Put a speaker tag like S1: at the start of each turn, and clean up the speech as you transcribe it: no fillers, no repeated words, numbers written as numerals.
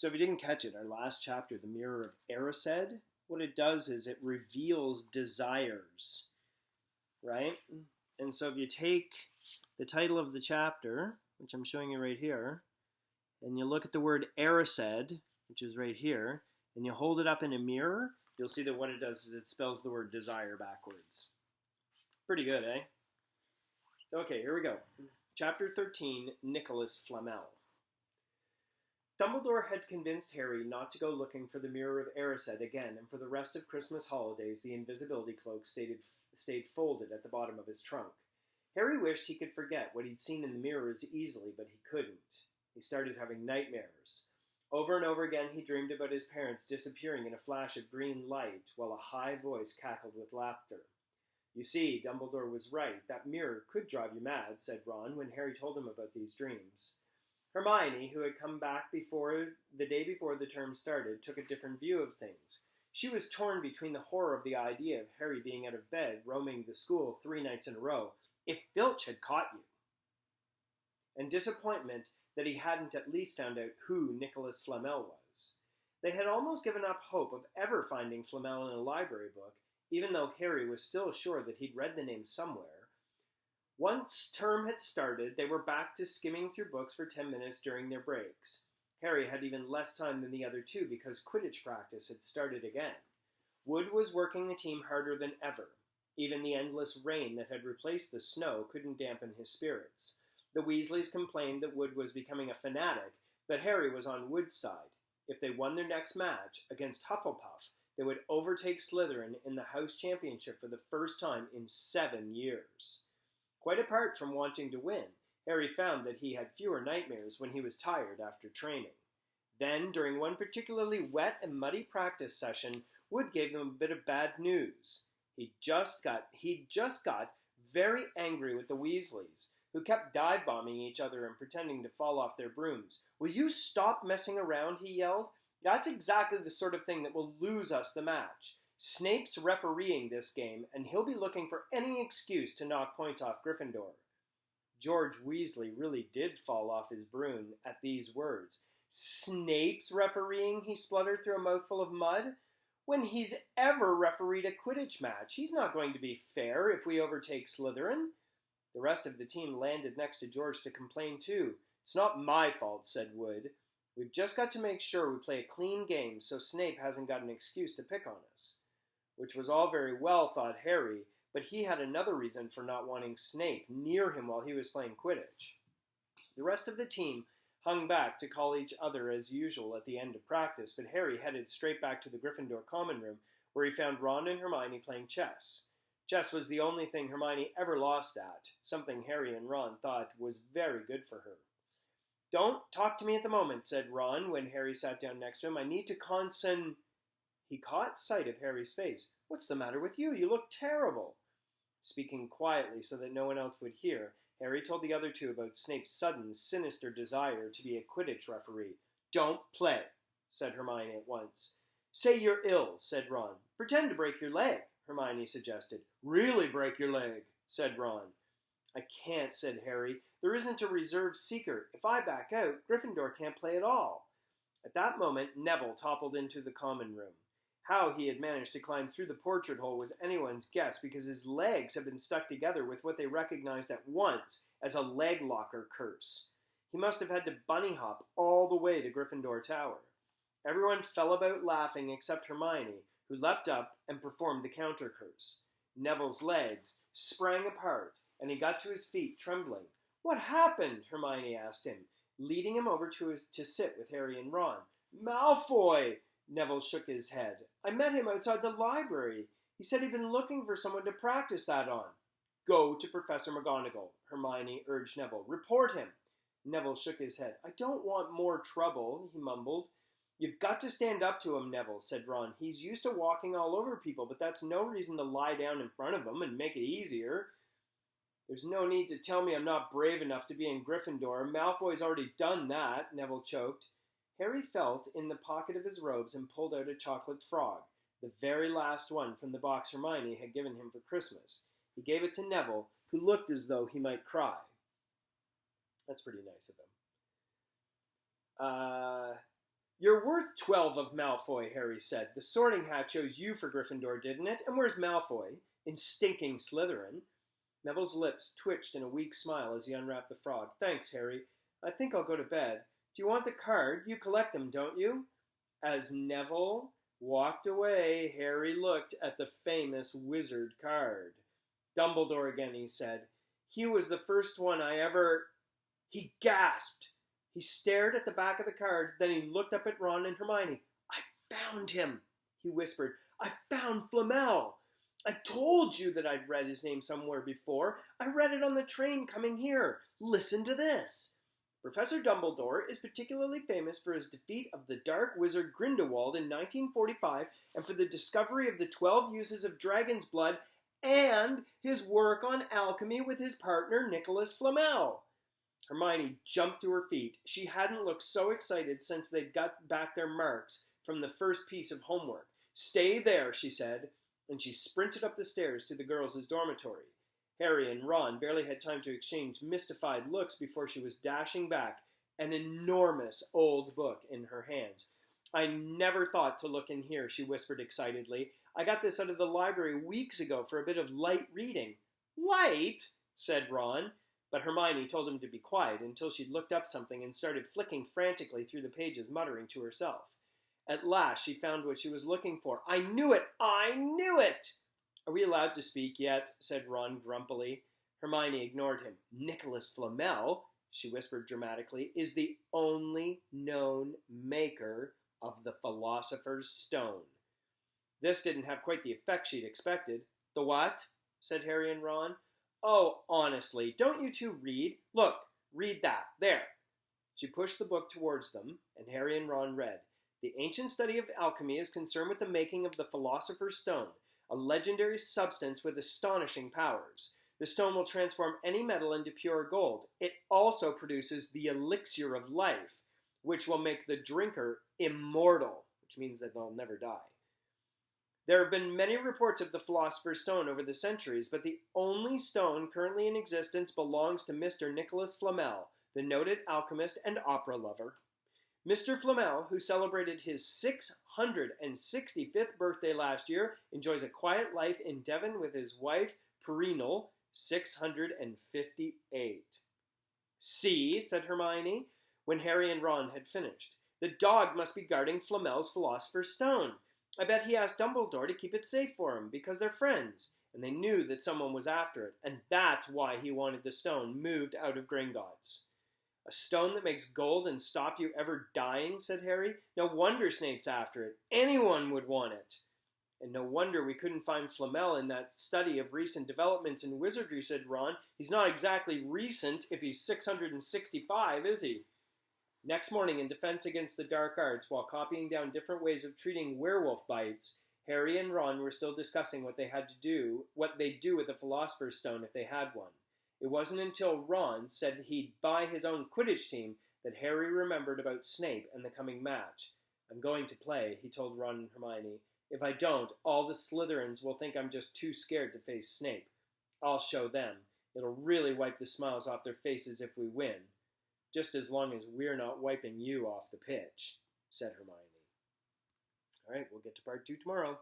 S1: So if you didn't catch it, our last chapter, the Mirror of Erised, what it does is it reveals desires, right? And so if you take the title of the chapter, which I'm showing you right here, and you look at the word Erised, which is right here, and you hold it up in a mirror, you'll see that what it does is it spells the word desire backwards. Pretty good, eh? So, okay, here we go. Chapter 13, Nicholas Flamel. Dumbledore had convinced Harry not to go looking for the Mirror of Erised again, and for the rest of Christmas holidays the invisibility cloak stayed folded at the bottom of his trunk. Harry wished he could forget what he'd seen in the mirrors easily, but he couldn't. He started having nightmares. Over and over again he dreamed about his parents disappearing in a flash of green light, while a high voice cackled with laughter. You see, Dumbledore was right. That mirror could drive you mad, said Ron, when Harry told him about these dreams. Hermione, who had come back the day before the term started, took a different view of things. She was torn between the horror of the idea of Harry being out of bed, roaming the school 3 nights in a row, if Filch had caught you, and disappointment that he hadn't at least found out who Nicholas Flamel was. They had almost given up hope of ever finding Flamel in a library book, even though Harry was still sure that he'd read the name somewhere. Once term had started, they were back to skimming through books for 10 minutes during their breaks. Harry had even less time than the other two because Quidditch practice had started again. Wood was working the team harder than ever. Even the endless rain that had replaced the snow couldn't dampen his spirits. The Weasleys complained that Wood was becoming a fanatic, but Harry was on Wood's side. If they won their next match against Hufflepuff, they would overtake Slytherin in the house championship for the first time in 7 years. Quite apart from wanting to win, Harry found that he had fewer nightmares when he was tired after training. Then, during one particularly wet and muddy practice session, Wood gave them a bit of bad news. He'd just got very angry with the Weasleys, who kept dive-bombing each other and pretending to fall off their brooms. "Will you stop messing around?" he yelled. "That's exactly the sort of thing that will lose us the match. Snape's refereeing this game, and he'll be looking for any excuse to knock points off Gryffindor." George Weasley really did fall off his broom at these words. "Snape's refereeing?" he spluttered through a mouthful of mud. "When he's ever refereed a Quidditch match, he's not going to be fair if we overtake Slytherin." The rest of the team landed next to George to complain too. "It's not my fault," said Wood. "We've just got to make sure we play a clean game so Snape hasn't got an excuse to pick on us." Which was all very well, thought Harry, but he had another reason for not wanting Snape near him while he was playing Quidditch. The rest of the team hung back to call each other as usual at the end of practice, but Harry headed straight back to the Gryffindor common room, where he found Ron and Hermione playing chess. Chess was the only thing Hermione ever lost at, something Harry and Ron thought was very good for her. "Don't talk to me at the moment," said Ron when Harry sat down next to him. "I need to He caught sight of Harry's face. "What's the matter with you? You look terrible." Speaking quietly so that no one else would hear, Harry told the other two about Snape's sudden, sinister desire to be a Quidditch referee. "Don't play," said Hermione at once. "Say you're ill," said Ron. "Pretend to break your leg," Hermione suggested. "Really break your leg," said Ron. "I can't," said Harry. "There isn't a reserve seeker. If I back out, Gryffindor can't play at all." At that moment, Neville toppled into the common room. How he had managed to climb through the portrait hole was anyone's guess, because his legs had been stuck together with what they recognized at once as a leg locker curse. He must have had to bunny hop all the way to Gryffindor Tower. Everyone fell about laughing except Hermione, who leapt up and performed the counter curse. Neville's legs sprang apart, and he got to his feet trembling. "What happened?" Hermione asked him, leading him over to sit with Harry and Ron. "Malfoy!" Neville shook his head. "I met him outside the library. He said he'd been looking for someone to practice that on." "Go to Professor McGonagall," Hermione urged Neville. "Report him." Neville shook his head. "I don't want more trouble," he mumbled. "You've got to stand up to him, Neville," said Ron. "He's used to walking all over people, but that's no reason to lie down in front of him and make it easier." "There's no need to tell me I'm not brave enough to be in Gryffindor. Malfoy's already done that," Neville choked. Harry felt in the pocket of his robes and pulled out a chocolate frog, the very last one from the box Hermione had given him for Christmas. He gave it to Neville, who looked as though he might cry. That's pretty nice of him. You're worth 12 of Malfoy, Harry said. The sorting hat chose you for Gryffindor, didn't it? And where's Malfoy? In stinking Slytherin. Neville's lips twitched in a weak smile as he unwrapped the frog. Thanks, Harry. I think I'll go to bed. Do you want the card? You collect them, don't you? As Neville walked away, Harry looked at the famous wizard card. Dumbledore again, he said. He was the first one I ever... He gasped. He stared at the back of the card, then he looked up at Ron and Hermione. I found him, he whispered. I found Flamel. I told you that I'd read his name somewhere before. I read it on the train coming here. Listen to this. Professor Dumbledore is particularly famous for his defeat of the dark wizard Grindelwald in 1945 and for the discovery of the 12 uses of dragon's blood and his work on alchemy with his partner Nicholas Flamel. Hermione jumped to her feet. She hadn't looked so excited since they'd got back their marks from the first piece of homework. Stay there, she said, and she sprinted up the stairs to the girls' dormitory. Harry and Ron barely had time to exchange mystified looks before she was dashing back, an enormous old book in her hands. I never thought to look in here, she whispered excitedly. I got this out of the library weeks ago for a bit of light reading. Light? Said Ron. But Hermione told him to be quiet until she'd looked up something and started flicking frantically through the pages, muttering to herself. At last she found what she was looking for. I knew it! I knew it! Are we allowed to speak yet? Said Ron grumpily. Hermione ignored him. Nicholas Flamel, she whispered dramatically, is the only known maker of the Philosopher's Stone. This didn't have quite the effect she'd expected. The what? Said Harry and Ron. Oh, honestly, don't you two read? Look, read that. There. She pushed the book towards them, and Harry and Ron read. The ancient study of alchemy is concerned with the making of the Philosopher's Stone, a legendary substance with astonishing powers. The stone will transform any metal into pure gold. It also produces the elixir of life, which will make the drinker immortal, which means that they'll never die. There have been many reports of the Philosopher's Stone over the centuries, but the only stone currently in existence belongs to Mr. Nicholas Flamel, the noted alchemist and opera lover. Mr. Flamel, who celebrated his 665th birthday last year, enjoys a quiet life in Devon with his wife, Perennial, 658. See, said Hermione, when Harry and Ron had finished. The dog must be guarding Flamel's Philosopher's Stone. I bet he asked Dumbledore to keep it safe for him, because they're friends, and they knew that someone was after it, and that's why he wanted the stone moved out of Gringotts. A stone that makes gold and stop you ever dying, said Harry. No wonder Snape's after it. Anyone would want it. And no wonder we couldn't find Flamel in that study of recent developments in wizardry, said Ron. He's not exactly recent if he's 665, is he? Next morning, in defense against the dark arts, while copying down different ways of treating werewolf bites, Harry and Ron were still discussing what they'd do with the Philosopher's Stone if they had one. It wasn't until Ron said he'd buy his own Quidditch team that Harry remembered about Snape and the coming match. I'm going to play, he told Ron and Hermione. If I don't, all the Slytherins will think I'm just too scared to face Snape. I'll show them. It'll really wipe the smiles off their faces if we win. Just as long as we're not wiping you off the pitch, said Hermione. All right, we'll get to part 2 tomorrow.